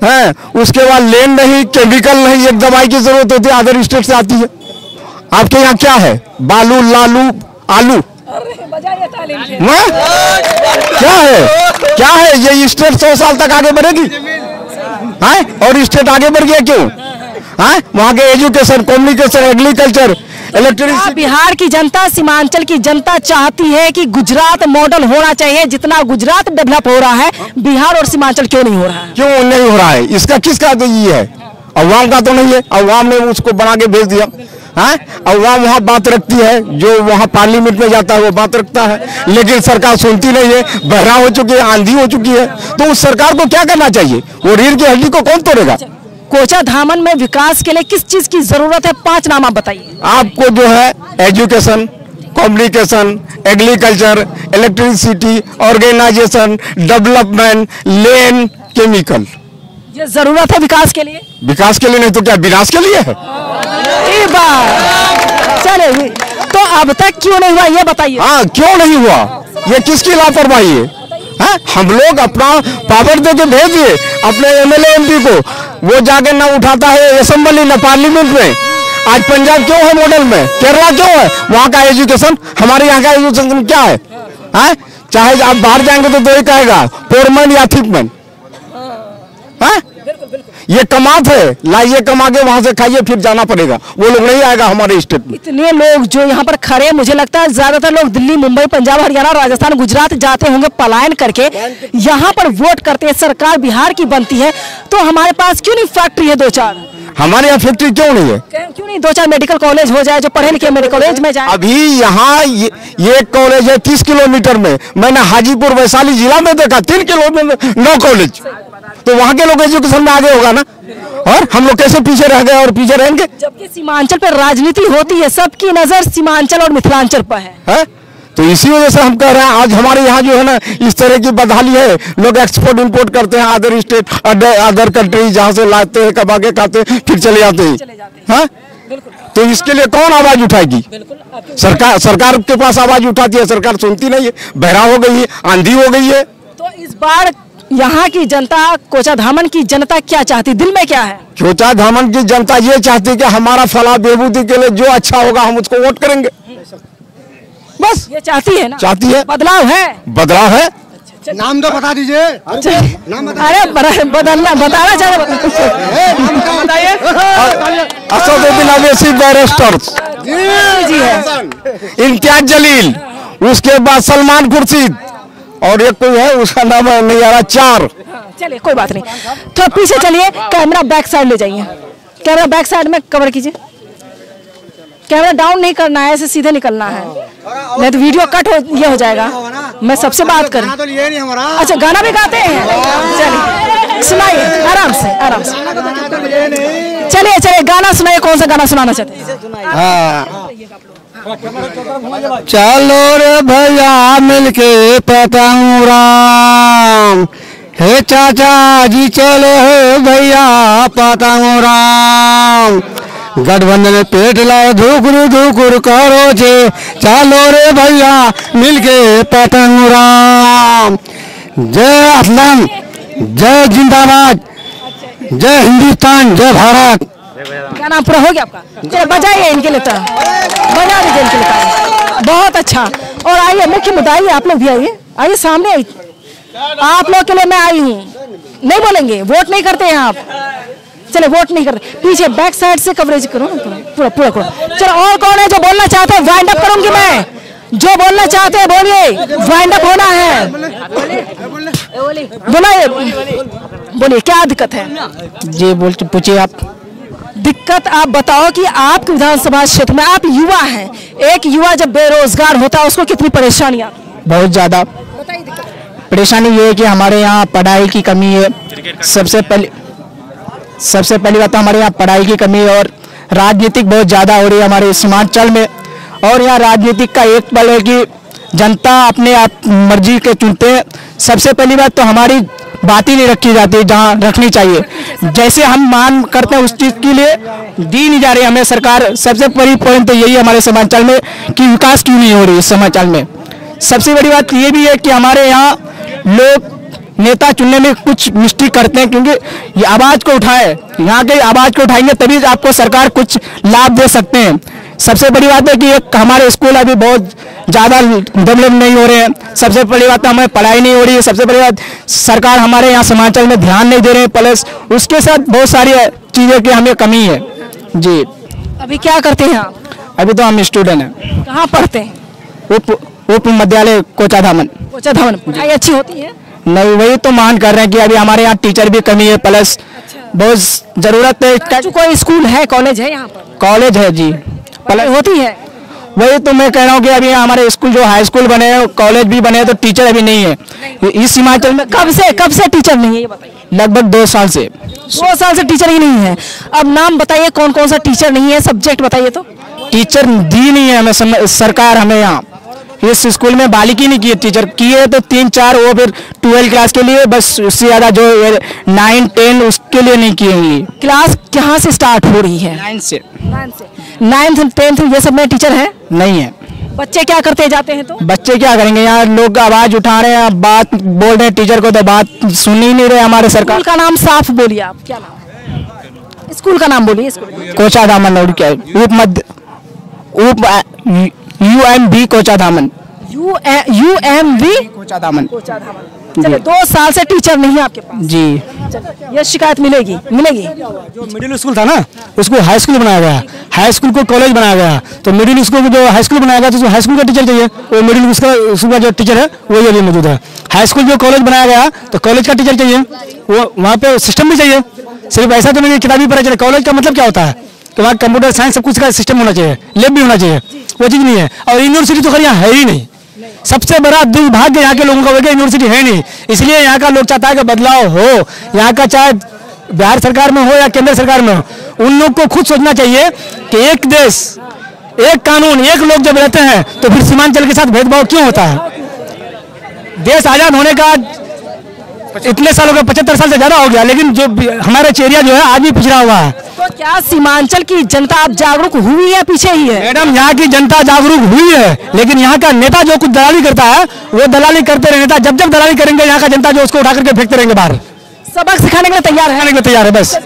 Speaker 3: है, उसके बाद लेन नहीं, केमिकल नहीं। एक दवाई की जरूरत होती है, अदर स्टेट से आती है। आपके यहाँ क्या है? बालू, लालू, आलू, क्या है? ये स्टेट 100 साल तक आगे बढ़ेगी? और स्टेट आगे बढ़ गया क्यों? वहाँ के education, communication, agriculture, electricity.
Speaker 1: Bihar की जनता, सीमांचल की जनता चाहती है कि गुजरात मॉडल होना चाहिए। जितना गुजरात डेवलप हो रहा है, बिहार और सीमांचल क्यों नहीं हो रहा है?
Speaker 3: क्यों नहीं हो रहा है? इसका किसका तो ये है? अवाम का तो नहीं है। अवाम ने उसको बना के भेज दिया। अवाम वहाँ बात रखती है, जो वहाँ पार्लियामेंट में जाता है वो बात रखता है, लेकिन सरकार सुनती नहीं है। बहरा हो चुकी है, आंधी हो चुकी है। तो उस सरकार को क्या करना चाहिए? वो रीढ़ की हड्डी को कौन तोड़ेगा?
Speaker 1: कोचा धामन में विकास के लिए किस चीज की जरूरत है? 5 नाम आप बताइए।
Speaker 3: आपको जो है education, communication, agriculture, electricity, organisation, development, lane, chemical.
Speaker 1: ये जरूरत है विकास के लिए।
Speaker 3: विकास के लिए नहीं तो क्या विनाश के लिए है?
Speaker 1: चले, तो अब तक क्यों नहीं हुआ ये बताइए।
Speaker 3: क्यों नहीं हुआ? ये किसकी लापरवाही है? हम लोग अपना पावर दे के भेज दिए अपने एमएलए एमपी को, वो जाके ना उठाता है असेंबली, ना पार्लियामेंट में। आज पंजाब क्यों है मॉडल में? केरला क्यों है? वहाँ का एजुकेशन, हमारे यहाँ का एजुकेशन क्या है? चाहे आप बाहर जाएंगे तो दो ही कहेगा, पोरमैन या थिकमैन। ये कमात है, लाइए कमा के वहां से खाइए, फिर जाना पड़ेगा। वो लोग नहीं आएगा हमारे स्टेट में।
Speaker 1: इतने लोग जो यहाँ पर खड़े, मुझे लगता है ज्यादातर लोग दिल्ली, मुंबई, पंजाब, हरियाणा, राजस्थान, गुजरात जाते होंगे पलायन करके, यहाँ पर वोट करते हैं। सरकार बिहार की बनती है, तो हमारे पास क्यों नहीं फैक्ट्री है 2-4?
Speaker 3: हमारे यहाँ फैक्ट्री क्यों नहीं है?
Speaker 1: क्यों नहीं 2-4 मेडिकल कॉलेज हो जाए, जो पढ़े लिखे मेडिकल कॉलेज में जाए?
Speaker 3: अभी यहाँ ये कॉलेज है 30 किलोमीटर में। मैंने हाजीपुर, वैशाली जिला में देखा 3 किलोमीटर 9 कॉलेज। तो वहाँ के लोग एजुकेशन में आगे होगा ना, और हम लोग कैसे पीछे रह गए और पीछे रहेंगे?
Speaker 1: जबकि सीमांचल पर राजनीति होती है, सबकी नजर सीमांचल और मिथिलांचल पर है।
Speaker 3: तो इसी वजह से हम कह रहे हैं आज हमारे यहाँ जो है ना इस तरह की बदहाली है। लोग एक्सपोर्ट इंपोर्ट करते हैं अदर स्टेट अदर कंट्री, जहाँ से लाते हैं कमा के खाते हैं फिर चले जाते हैं। हाँ, तो इसके लिए कौन आवाज उठाएगी? सरकार के पास आवाज उठाती है, सरकार सुनती नहीं है, बहरा हो गई है, आंधी हो गई है।
Speaker 1: तो इस बार यहाँ की जनता, कोचाधामन की जनता क्या चाहती, दिल में क्या है?
Speaker 3: कोचाधामन की जनता ये चाहती है कि हमारा फलाह बेबूदी के लिए जो अच्छा होगा हम उसको वोट करेंगे, बस
Speaker 1: ये चाहती है ना?
Speaker 3: चाहती है।
Speaker 1: बदलाव है,
Speaker 3: बदलाव है।
Speaker 5: नाम तो बता दीजिए।
Speaker 1: अरे बदलना बताना चाहिए, बताइए।
Speaker 3: असदुद्दीन अवैसी बैरिस्टर
Speaker 1: जी है,
Speaker 3: इम्तियाज जलील, उसके बाद सलमान खुर्शीद और एक कोई है उसका नाम नहीं आ रहा, 4।
Speaker 1: चलिए कोई बात नहीं, तो पीछे चलिए, कैमरा बैक साइड ले जाइए, कैमरा बैक साइड में कवर कीजिए, कैमरा डाउन नहीं करना है, ऐसे सीधे निकलना है, नहीं तो वीडियो कट हो जाएगा। मैं सबसे बात करूं। अच्छा, गाना भी गाते हैं? चलिए सुनाइए, आराम से आराम से, चलिए गाना सुनाइए, कौन सा गाना सुनाना चाहते हैं?
Speaker 3: चलो रे भैया मिलके पतंग राम, हे चाचा जी चलो हे भैया पतंग राम, गठबंधन पेट लाओ धुकुर करो जे, चलो रे भैया मिलके पतंग राम। जय असलम, जय जिंदाबाद, जय हिंदुस्तान, जय भारत।
Speaker 1: गाना पूरा हो गया आपका? चलो बजाइए इनके लिए, तो बजा दीजिए इनके लिए, बहुत अच्छा। और आइए मुख्य मुद्दा, आइए आप लोग भी आइए, आइए सामने आइए, आप लोग के लिए मैं आई हूँ। नहीं बोलेंगे, वोट नहीं करते हैं आप, चले वोट नहीं करते, पीछे बैक साइड से कवरेज करो पूरा पूरा करो। चलो और कौन है जो बोलना चाहते हैं? वाइंड अप करूंगी मैं, जो बोलना चाहते हैं बोलिए, वाइंड अप होना है, बोलिए क्या दिक्कत है?
Speaker 2: जी बोलते पूछिए आप।
Speaker 1: दिक्कत आप बताओ कि आपके विधानसभा क्षेत्र में आप युवा हैं, एक युवा जब बेरोजगार होता है उसको कितनी परेशानियां?
Speaker 2: बहुत ज़्यादा परेशानी ये है कि हमारे यहाँ पढ़ाई की कमी है। सबसे पहली बात तो हमारे यहाँ पढ़ाई की कमी है और राजनीतिक बहुत ज़्यादा हो रही है हमारे सीमांचल में। और यहाँ राजनीतिक का एक पल है कि जनता अपने आप मर्जी के चुनते हैं। सबसे पहली बात तो हमारी बात ही नहीं रखी जाती जहाँ रखनी चाहिए, जैसे हम मांग करते हैं उस चीज़ के लिए दी नहीं जा रही हमें सरकार। सबसे बड़ी पॉइंट तो यही है हमारे सीमांचल में कि विकास क्यों नहीं हो रही है सीमांचल में। सबसे बड़ी बात ये भी है कि हमारे यहाँ लोग नेता चुनने में कुछ मिस्टेक करते हैं, क्योंकि ये आवाज़ को उठाए, यहाँ के आवाज़ को उठाएंगे तभी आपको सरकार कुछ लाभ दे सकते हैं। सबसे बड़ी बात है कि एक हमारे स्कूल अभी बहुत ज़्यादा डेवलप नहीं हो रहे हैं। सबसे बड़ी बात है हमें पढ़ाई नहीं हो रही है। सबसे बड़ी बात सरकार हमारे यहाँ सीमांचल में ध्यान नहीं दे रहे हैं, प्लस उसके साथ बहुत सारी चीज़ों की हमें कमी है। जी
Speaker 1: अभी क्या करते हैं आप?
Speaker 2: अभी तो हम स्टूडेंट हैं।
Speaker 1: कहाँ पढ़ते हैं?
Speaker 2: उप मध्यालय कोचाधामन।
Speaker 1: कोचाधामन पढ़ाई अच्छी होती है?
Speaker 2: नहीं, वही तो मांग कर रहे हैं कि अभी हमारे यहाँ टीचर भी कमी है, प्लस बहुत ज़रूरत है।
Speaker 1: कोई स्कूल है, कॉलेज है यहाँ पर?
Speaker 2: कॉलेज है जी,
Speaker 1: पढ़ाई होती है।
Speaker 2: वही तो मैं कह रहा हूँ कि अभी हमारे स्कूल जो हाई स्कूल बने हैं, कॉलेज भी बने हैं, तो टीचर अभी नहीं है इस हिमाचल में।
Speaker 1: कब से टीचर नहीं है ये बताइए?
Speaker 2: लगभग 2 साल से।
Speaker 1: 2 साल से टीचर ही नहीं है। अब नाम बताइए कौन कौन सा टीचर नहीं है, सब्जेक्ट बताइए। तो
Speaker 2: टीचर दी नहीं है हमें सरकार, हमें यहाँ इस स्कूल में बालिकी नहीं किए, टीचर किए तो 3-4 वो फिर 12 क्लास के लिए, बस उससे ज़्यादा जो 9-10 उसके लिए नहीं किए हैं।
Speaker 1: क्लास कहाँ से स्टार्ट हो रही है?
Speaker 2: 9 से
Speaker 1: 9th 10th ये सब में टीचर है
Speaker 2: नहीं है।
Speaker 1: बच्चे क्या करते जाते हैं? तो
Speaker 2: बच्चे क्या करेंगे, यहाँ लोग आवाज़ उठा रहे हैं, बात बोल रहे हैं टीचर को, तो बात सुन ही नहीं रहे हमारे सरकार।
Speaker 1: स्कूल का नाम साफ बोलिए आप, क्या नाम? स्कूल का नाम बोलिए।
Speaker 2: कोचाधामन और क्या UMB कोचाधामन।
Speaker 1: UMB
Speaker 2: कोचाधामन।
Speaker 1: चलिए 2 साल से टीचर नहीं है आपके पास
Speaker 2: जी।
Speaker 1: ये शिकायत मिलेगी।
Speaker 2: जो मिडिल स्कूल था ना उसको हाई स्कूल बनाया गया, हाई स्कूल को कॉलेज बनाया गया, तो मिडिल स्कूल को जो हाई स्कूल बनाया गया तो हाई स्कूल का टीचर चाहिए, वो मिडिल स्कूल का जो टीचर है वही अभी मौजूद है। हाई स्कूल जो कॉलेज बनाया गया तो कॉलेज का टीचर चाहिए, वो वहाँ पे सिस्टम भी चाहिए। सिर्फ ऐसा तो नहीं किताबी पढ़ा चले। कॉलेज का मतलब क्या होता है कि वहाँ कंप्यूटर साइंस सब कुछ का सिस्टम होना चाहिए, लैब भी होना चाहिए, वो चीज़ नहीं है। और यूनिवर्सिटी तो खैर यहाँ है ही नहीं। सबसे बड़ा दुर्भाग्य यहाँ के लोगों का है, यूनिवर्सिटी है नहीं, इसलिए यहाँ का लोग चाहता है कि बदलाव हो। यहाँ का चाहे बिहार सरकार में हो या केंद्र सरकार में हो, उन लोग को खुद सोचना चाहिए कि एक देश एक कानून, एक लोग जब रहते हैं तो फिर सीमांचल के साथ भेदभाव क्यों होता है? देश आजाद होने का इतने साल हो गए, 75 साल से ज्यादा हो गया, लेकिन जो हमारा एरिया जो है आज भी पिछड़ा हुआ है।
Speaker 1: तो क्या सीमांचल की जनता अब जागरूक हुई है, पीछे ही है?
Speaker 2: मैडम, यहाँ की जनता जागरूक हुई है, लेकिन यहाँ का नेता जो कुछ दलाली करता है वो दलाली करते रहे। नेता जब जब दलाली करेंगे, यहाँ का जनता जो उसको उठा करके फेंकते रहेंगे बाहर।
Speaker 1: सबक सिखाने के लिए तैयार है?
Speaker 2: सिखाने के लिए तैयार है। बस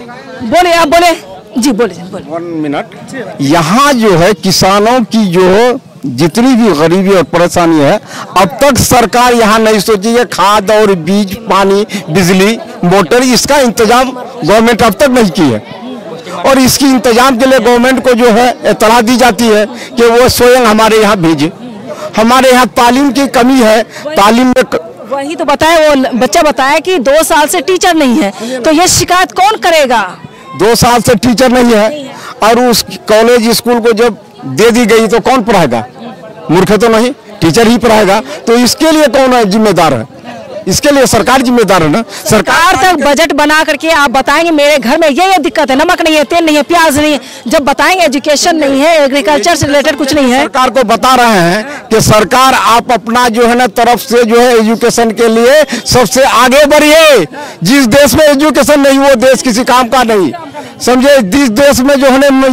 Speaker 1: बोले, आप बोले जी, बोले।
Speaker 3: 1 मिनट। यहाँ जो है किसानों की जो जितनी भी गरीबी और परेशानी है, अब तक सरकार यहाँ नहीं सोची है। खाद और बीज, पानी, बिजली, मोटर, इसका इंतजाम गवर्नमेंट अब तक नहीं की है। और इसकी इंतजाम के लिए गवर्नमेंट को जो है इत्तला दी जाती है कि वो स्वयं हमारे यहाँ भेजे। हमारे यहाँ तालीम की कमी है। तालीम में
Speaker 1: वही तो बताए, वो बच्चा बताया कि 2 साल से टीचर नहीं है, तो ये शिकायत कौन करेगा?
Speaker 3: 2 साल से टीचर नहीं है, और उस कॉलेज स्कूल को जब दे दी गई तो कौन पढ़ाएगा? मूर्ख तो नहीं, टीचर ही पढ़ाएगा। तो इसके लिए कौन है जिम्मेदार है? इसके लिए सरकार जिम्मेदार है ना।
Speaker 1: सरकार तक बजट बना करके आप बताएंगे मेरे घर में ये दिक्कत है, नमक नहीं है, तेल नहीं है, प्याज नहीं है। जब बताएंगे एजुकेशन नहीं है, एग्रीकल्चर से रिलेटेड कुछ नहीं है।
Speaker 3: सरकार को बता रहे हैं कि सरकार आप अपना जो है ना तरफ से जो है एजुकेशन के लिए सबसे आगे बढ़िए। जिस देश में एजुकेशन नहीं वो देश किसी काम का नहीं, समझे। जिस देश में जो है ना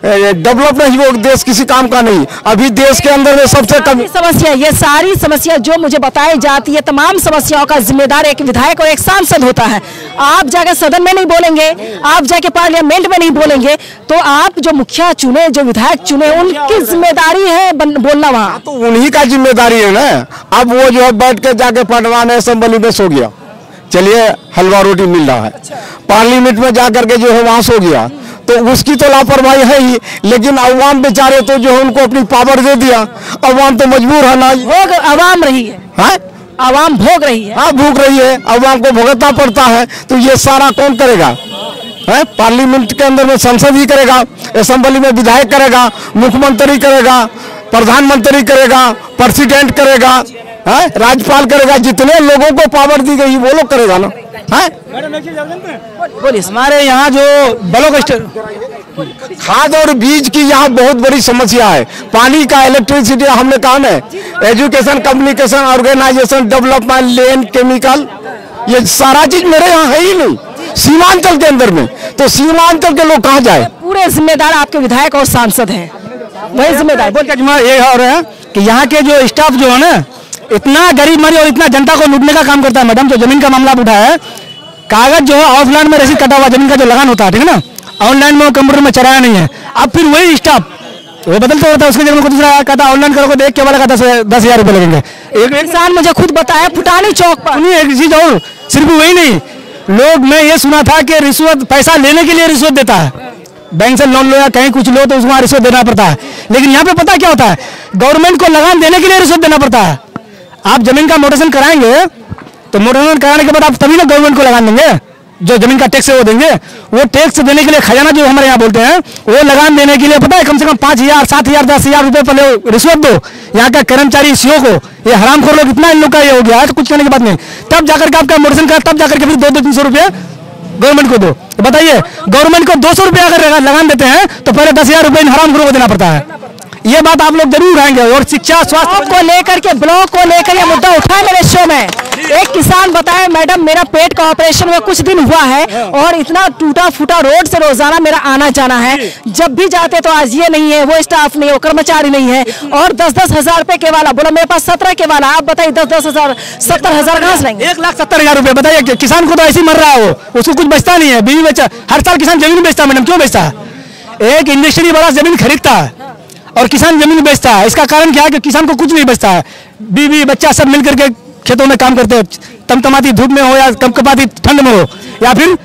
Speaker 3: ये डेवलप नहीं वो देश किसी काम का नहीं। अभी देश के अंदर में सबसे कम
Speaker 1: समस्या, ये सारी समस्या जो मुझे बताई जाती है, तमाम समस्याओं का जिम्मेदार एक विधायक और एक सांसद होता है। आप जाकर सदन में नहीं बोलेंगे, आप जाके पार्लियामेंट में नहीं बोलेंगे, तो आप जो मुखिया चुने, जो विधायक चुने, उनकी जिम्मेदारी है बोलना वहाँ।
Speaker 3: तो उन्हीं का जिम्मेदारी है ना। अब वो जो है बैठ के जाके पटवाने असेंबली में सो गया, चलिए हलवा रोटी मिल रहा है। पार्लियामेंट में जाकर के जो है वहां सो गया, तो उसकी तो लापरवाही है ही। लेकिन अवाम बेचारे तो जो है उनको अपनी पावर दे दिया। अवाम तो मजबूर है ना,
Speaker 1: भोग अवाम रही है, अवाम भोग रही है।
Speaker 3: हाँ, भूख रही है, अवाम को भुगतना पड़ता है। तो ये सारा कौन करेगा? है पार्लियामेंट के अंदर में संसद ही करेगा, असेंबली में विधायक करेगा, मुख्यमंत्री करेगा, प्रधानमंत्री करेगा, प्रेसिडेंट करेगा, है राज्यपाल करेगा। जितने लोगों को पावर दी गई वो लोग करेगा ना। है
Speaker 1: बोलिए।
Speaker 2: हमारे यहाँ जो ब्लॉक
Speaker 3: खाद और बीज की यहाँ बहुत बड़ी समस्या है। पानी का, इलेक्ट्रिसिटी, हमने कहा ना, education, communication, organisation, development, land, chemical, ये सारा चीज मेरे यहाँ है ही नहीं सीमांचल के अंदर में। तो सीमांचल के लोग कहाँ जाए?
Speaker 1: पूरे जिम्मेदार आपके विधायक और सांसद हैं, वही जिम्मेदार।
Speaker 2: बोल ये हो रहा है कि यहाँ के जो स्टाफ जो है ना, इतना गरीब मरी और इतना जनता को लूटने का काम करता है। मैडम, जो जमीन का मामला उठा है, कागज जो है ऑफलाइन में रसीद कटा हुआ जमीन का जो लगान होता है, ठीक है ना, ऑनलाइन में कंप्यूटर में चढ़ाया नहीं है। अब फिर वही स्टाफ वो बदलते रहता है, उसके जगह को दूसरा कहता है ऑनलाइन करोगे, देख के वाला कहता 10,000 रुपये लगेंगे।
Speaker 1: एक इंसान मुझे खुद बताया फुटानी चौक पर।
Speaker 2: एक चीज और, सिर्फ वही नहीं, लोग, मैं ये सुना था कि रिश्वत, पैसा लेने के लिए रिश्वत देता है। बैंक से लोन लो या कहीं कुछ लो तो उसको वहाँ रिश्वत देना पड़ता है। लेकिन यहाँ पे पता क्या होता है, गवर्नमेंट को लगान देने के लिए रिश्वत देना पड़ता है। आप जमीन का मोटेशन कराएंगे तो मोटेशन कराने के बाद आप तभी ना गवर्नमेंट को लगान देंगे, जो जमीन का टैक्स है वो देंगे। वो टैक्स देने के लिए खजाना जो हमारे यहाँ बोलते हैं, वो लगान देने के लिए पता है कम से कम 5,000, 7,000, 10,000 रुपए पहले रिश्वत दो यहाँ का कर्मचारी सीओ को। ये हरामखोर लोग, इतना इन लोग का ये हो गया है, तो कुछ करने की बात नहीं। तब जाकर के आपका मोटेशन करा, तब जाकर के फिर 200-300 रुपये गवर्नमेंट को दो। तो बताइए, गवर्नमेंट को 200 रुपये अगर लगान देते हैं तो पहले 10,000 रुपये इन हरामखोरों को देना पड़ता है। ये बात आप लोग जरूर आएंगे। और शिक्षा, स्वास्थ्य
Speaker 1: को लेकर के, ब्लॉक को लेकर ये मुद्दा उठाए मेरे शो में। एक किसान बताए, मैडम मेरा पेट का ऑपरेशन हुआ कुछ दिन हुआ है और इतना टूटा फूटा रोड से रोजाना मेरा आना जाना है। जब भी जाते तो आज ये नहीं है, वो स्टाफ नहीं है, वो कर्मचारी नहीं है, और 10-10 हजार रुपए के वाला बोला मेरे पास 17 के वाला। आप बताइए 10-10 हजार, 70,000 कहाँ से लेंगे?
Speaker 2: 1,70,000 रुपये। बताइए, किसान को तो ऐसे ही मर रहा हो, उसको कुछ बचता नहीं है। बीवी बेचा, हर साल किसान जमीन बेचता है। मैडम, क्यों बेचता है? एक इंडस्ट्री वाला जमीन खरीदता है और किसान जमीन बेचता है। इसका कारण क्या है कि किसान को कुछ नहीं बेचता है। बीवी बच्चा सब मिलकर के खेतों में काम करते हैं, तमतमाती धूप में हो या कपकपाती ठंड में हो या फिर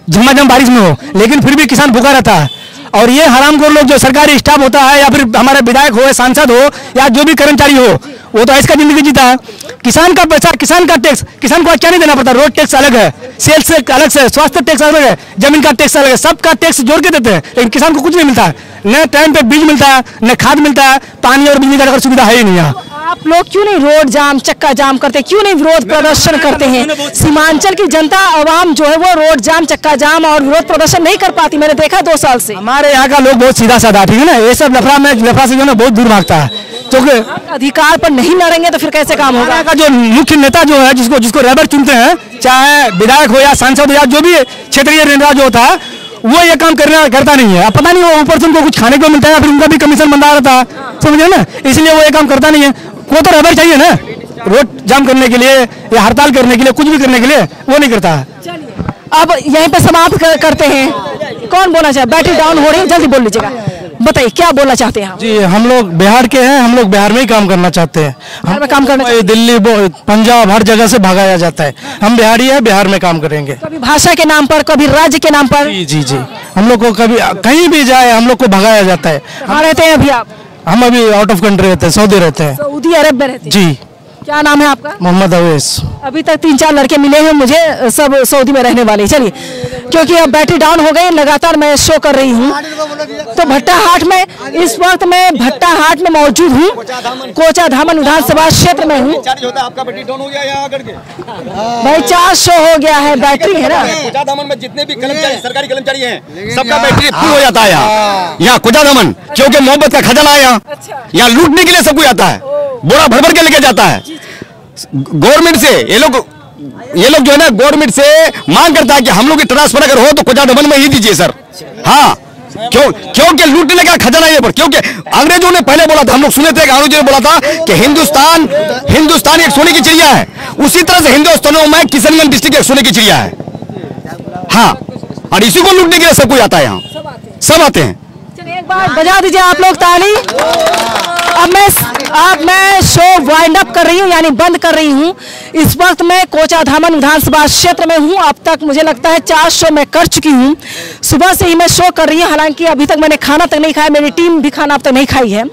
Speaker 2: झमाझम बारिश में हो, लेकिन फिर भी किसान भूखा रहता है। और ये हरामखोर लोग, जो सरकारी स्टाफ होता है या फिर हमारे विधायक हो, सांसद हो या जो भी कर्मचारी हो, वो तो ऐसा जिंदगी जीता है। किसान का पैसा, किसान का टैक्स, किसान को क्या नहीं देना पड़ता। रोड टैक्स अलग है, सेल्स से अलग से, स्वास्थ्य टैक्स अलग है, जमीन का टैक्स अलग है, सबका टैक्स जोड़ के देते हैं, लेकिन किसान को कुछ नहीं मिलता है। न टाइम पे बीज मिलता है, न खाद मिलता है, पानी और बिजली का अगर सुविधा है ही नहीं यहाँ।
Speaker 1: आप लोग क्यों नहीं रोड जाम, चक्का जाम करते, क्यों नहीं विरोध प्रदर्शन करते हैं? सीमांचल की जनता आवाम जो है वो रोड जाम, चक्का जाम और विरोध प्रदर्शन नहीं कर पाती, मैंने देखा 2 साल से।
Speaker 2: हमारे यहाँ का लोग बहुत सीधा साधा, ठीक है ना, ये सब लफड़ा से जो है बहुत दूर भागता है, क्योंकि
Speaker 1: अधिकार पर नहीं लड़ेंगे तो फिर कैसे काम होगा?
Speaker 2: का जो मुख्य नेता जो है, जिसको रहबर चुनते हैं, चाहे विधायक हो या सांसद हो या जो भी क्षेत्रीय नेता जो होता है, वो ये काम करता नहीं है। अब पता नहीं वो ऊपर से उनको कुछ खाने को मिलता है या फिर उनका भी कमीशन बंधा रहता है, समझे ना, इसलिए वो ये काम करता नहीं है। वो तो रहबर चाहिए ना, रोड जाम करने के लिए या हड़ताल करने के लिए, कुछ भी करने के लिए, वो नहीं करता है।
Speaker 1: अब यहीं पे समाप्त करते हैं। कौन बोलना चाहे? बैटरी डाउन हो रही है, जल्दी बोल लीजिएगा, बताइए क्या बोलना चाहते हैं?
Speaker 3: जी, हम लोग बिहार के हैं, हम लोग बिहार में ही काम करना चाहते हैं।
Speaker 1: बिहार में काम करना,
Speaker 3: दिल्ली, पंजाब, हर जगह से भगाया जाता है। हम बिहारी है, बिहार में काम करेंगे।
Speaker 1: कभी भाषा के नाम पर, कभी राज्य के नाम पर।
Speaker 3: जी जी जी, हम लोग को कभी कहीं भी जाए हम लोग को भगाया जाता है।
Speaker 1: कहाँ रहते हैं अभी आप?
Speaker 3: हम अभी आउट ऑफ कंट्री रहते हैं, सऊदी रहते हैं।
Speaker 1: सऊदी अरब में रहते हैं।
Speaker 3: जी।
Speaker 1: क्या नाम है आपका?
Speaker 3: मोहम्मद अवैस।
Speaker 1: अभी तक 3-4 लड़के मिले हैं मुझे, सब सऊदी में रहने वाले। चलिए, क्योंकि अब बैटरी डाउन हो गई, लगातार मैं शो कर रही हूँ। तो भट्टा हाट में इस वक्त मैं भट्टा हाट में मौजूद हूँ, कोचा धामन विधानसभा क्षेत्र में हूँ।
Speaker 6: आपका बैटरी डाउन हो गया यहाँ आकर के?
Speaker 1: भाई चार्ज शो हो गया है, बैटरी है ना।
Speaker 6: कोचा धामन में जितने भी कर्मचारी, सरकारी कर्मचारी हैं, सबका बैटरी फुल हो जाता है यहाँ कोचा धामन, क्योंकि मोहब्बत का खजाना है यहाँ लूटने के लिए सब कोई आता है, बोरा भर भर के लेके जाता है। गवर्नमेंट से ये लोग जो है ना, गवर्नमेंट से मांग करता है कि हम लोग की ट्रांसफर अगर हो तो कोचा धामन में ही दीजिए सर। हाँ, क्योंकि लूटने का खजाना ये पर, क्योंकि अंग्रेजों ने पहले बोला था, हम लोग सुने थे, अंग्रेजों ने बोला था कि हिंदुस्तान एक सोने की चिड़िया है, उसी तरह से हिंदुस्तान में किशनगंज डिस्ट्रिक्ट एक सोने की चिड़िया है। हाँ, और इसी को लूटने के लिए सब कोई आता है यहाँ, सब आते हैं।
Speaker 1: चलिए एक बार बजा दीजिए आप लोग ताली। अब मैं शो वाइंड अप कर रही हूँ, यानी बंद कर रही हूँ। इस वक्त मैं कोचा धामन विधानसभा क्षेत्र में हूँ। अब तक मुझे लगता है 4 शो मैं कर चुकी हूँ। सुबह से ही मैं शो कर रही हूँ, हालांकि अभी तक मैंने खाना तक नहीं खाया, मेरी टीम भी खाना अब तक नहीं खाई है,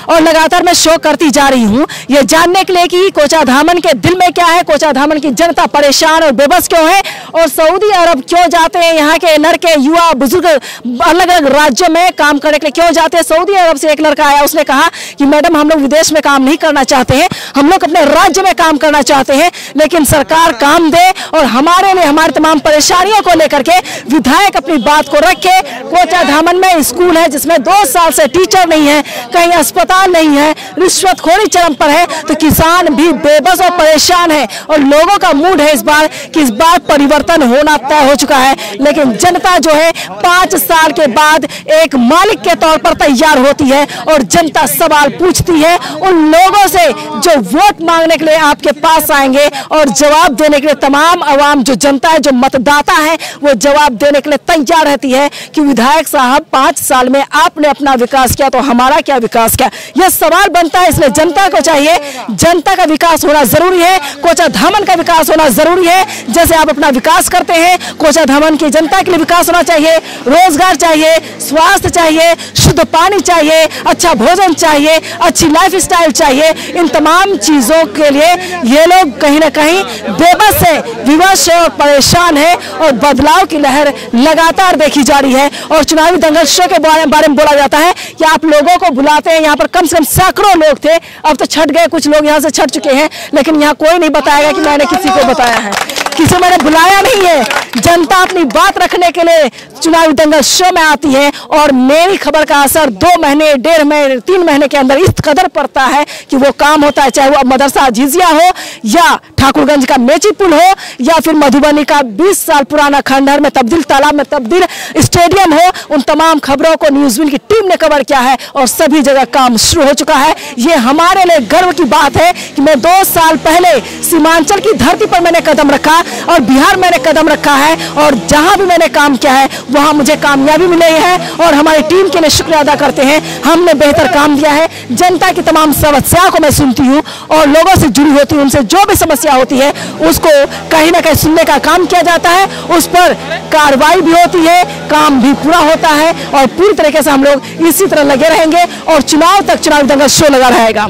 Speaker 1: और लगातार मैं शो करती जा रही हूँ, ये जानने के लिए कि कोचा धामन के दिल में क्या है, कोचा धामन की जनता परेशान और बेबस क्यों है, और सऊदी अरब क्यों जाते हैं, यहाँ के लड़के, युवा, बुजुर्ग अलग अलग राज्यों में काम करने के लिए क्यों जाते हैं। सऊदी अरब से एक लड़का आया, उसने कहा कि मैडम हम लोग विदेश में काम नहीं करना चाहते हैं, हम लोग अपने राज्य में काम करना चाहते हैं, लेकिन सरकार काम दे और हमारे लिए हमारी तमाम परेशानियों को लेकर के विधायक अपनी बात को रखे। कोचा धामन में स्कूल है जिसमें 2 साल से टीचर नहीं है, कहीं अस्पताल नहीं है, रिश्वतखोरी चरम पर है, तो किसान भी बेबस और परेशान है, और लोगों का मूड है इस बार कि इस बार परिवर्तन होना तय हो चुका है। लेकिन जनता जो है 5 साल के बाद एक मालिक के तौर पर तैयार होती है, और जनता सवाल पूछती है उन लोगों से जो वोट मांगने के लिए आपके पास आएंगे, और जवाब देने के लिए तमाम आवाम जो जनता है, जो मतदाता है, वो जवाब देने के लिए तैयार रहती है कि विधायक साहब 5 साल में आपने अपना विकास किया तो हमारा क्या विकास किया। यह सवाल बनता है, इसलिए जनता को चाहिए, जनता का विकास होना जरूरी है, कोचा धामन का विकास होना जरूरी है। जैसे आप अपना विकास करते हैं, कोचा धामन की जनता के लिए विकास होना चाहिए, रोजगार चाहिए, स्वास्थ्य चाहिए, शुद्ध पानी चाहिए, अच्छा भोजन चाहिए, अच्छी लाइफ स्टाइल चाहिए। इन तमाम चीजों के लिए ये लोग कहीं ना कहीं बेबस है, विवश है और परेशान है, और बदलाव की लहर लगातार देखी जा रही है। और चुनावी दंगल शो के बारे में बोला जाता है कि आप लोगों को बुलाते हैं, यहाँ पर कम से कम सैकड़ों लोग थे, अब तो छट गए, कुछ लोग यहाँ से छट चुके हैं, लेकिन यहाँ कोई नहीं बताएगा कि मैंने किसी को बताया है, किसी मैंने बुलाया नहीं है। जनता अपनी बात रखने के लिए चुनावी दंगल शो में आती है, और मेरी खबर का असर 2 महीने, 1.5 महीने, 3 महीने के अंदर इस कदर पड़ता है कि वो काम होता है, चाहे वो मदरसा झिझिया हो, या ठाकुरगंज का मेची पुल हो, या फिर मधुबनी का 20 साल पुराना खंडहर में तब्दील, तालाब में तब्दील स्टेडियम हो। उन तमाम खबरों को न्यूज़1 की टीम ने कवर किया है, और सभी जगह काम शुरू हो चुका है। ये हमारे लिए गर्व की बात है कि मैं 2 साल पहले सीमांचल की धरती पर मैंने कदम रखा, और बिहार मैंने कदम रखा है, और जहां भी मैंने काम किया है वहां मुझे कामयाबी मिली है, और हमारी टीम के लिए शुक्रिया अदा करते हैं। हमने बेहतर काम दिया है, जनता की तमाम समस्याओं को मैं सुनती हूँ, और लोगों से जुड़ी होती हूँ, उनसे जो भी समस्या होती है उसको कहीं ना कहीं सुनने का काम किया जाता है, उस पर कार्रवाई भी होती है, काम भी पूरा होता है, और पूरी तरीके से हम लोग इसी तरह लगे रहेंगे, और चुनाव तक चुनावी दंगल शो लगा रहेगा।